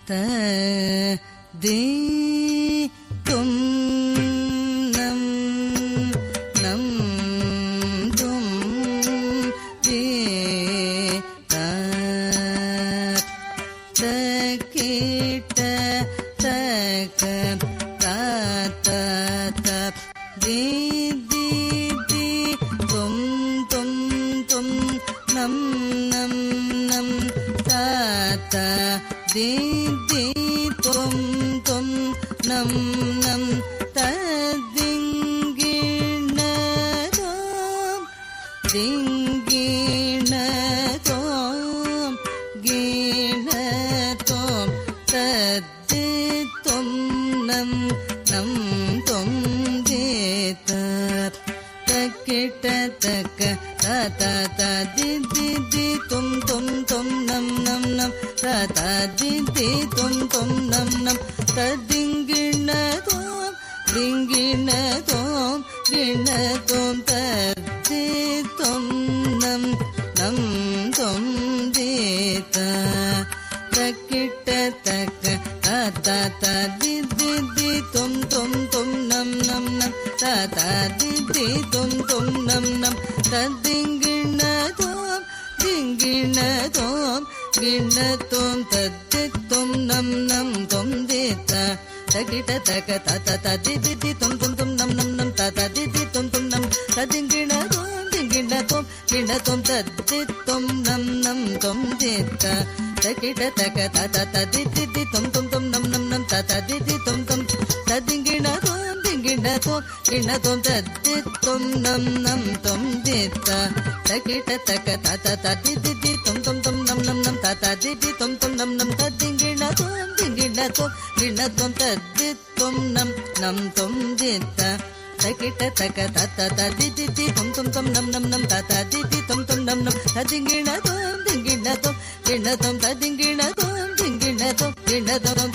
த தி தும் நம் நம் தும் தி த த கிட்ட தக த த த தி தி தி தும் தும் தும் நம் நம் நம் த த தி தி தும் தும் நம் நம் த திங்கிண தோம் திங்கிண தோம் கிண தோம் தத்தி தும் நம் நம் தும் தேத தக்கிட்ட தக்க த த தி தி தி தும் தும் தும் நம் நம் நம் த த தி தி தும் தும் நம் நம் ததிங்கிண தோம் திங்கிண தோம் கிண தோம் தத்தி தும் நம் நம் தும் தேத தக்கிட்ட தக்க த த தி தி தி தும் தும் தும் நம் நம் நம் த த தி தி தும் தும் நம் நம் ததிங்கிண தோம் திங்கிண தோம் கிண தோம் தத்தி தும் நம் நம் தும் தேத தக்கிட்ட தக்க த த த தி தி தி தும் தும் தும் நம் நம் நம் த த தி தி தும் தும் நம் ததிங்கிண தோம் திங்கிண தோம் கிண தோம் தத்தி தும் நம் நம் தும் தேத தக்கிட்ட தக்க த த த தி தி தி தும் தும் தும் நம் நம் நம் த த தி தி தும் தும் ததிங்கிண தோம் திங்கிண தோம் கிண தோம் தத்தி தும் நம் நம் தும் தேத தக்கிட்ட தக்க த த த தி தி தி தும் தும் தும் நம் நம் நம் த த தி தி தும் தும் நம் நம் ததிங்கிண தோம் திங்கிண தோம் கிண தோம் தத்தி தும் நம் நம் தும் தேத தக்கிட்ட தக்க த த த தி தி தி தும் தும் தும் நம் நம் நம் த த தி தி தும் தும் நம் நம் ததிங்கிண தோம் திங்கிண தோம் கிண தோம் ததிங்கிண தோம் திங்கிண தோம் கிண தோம்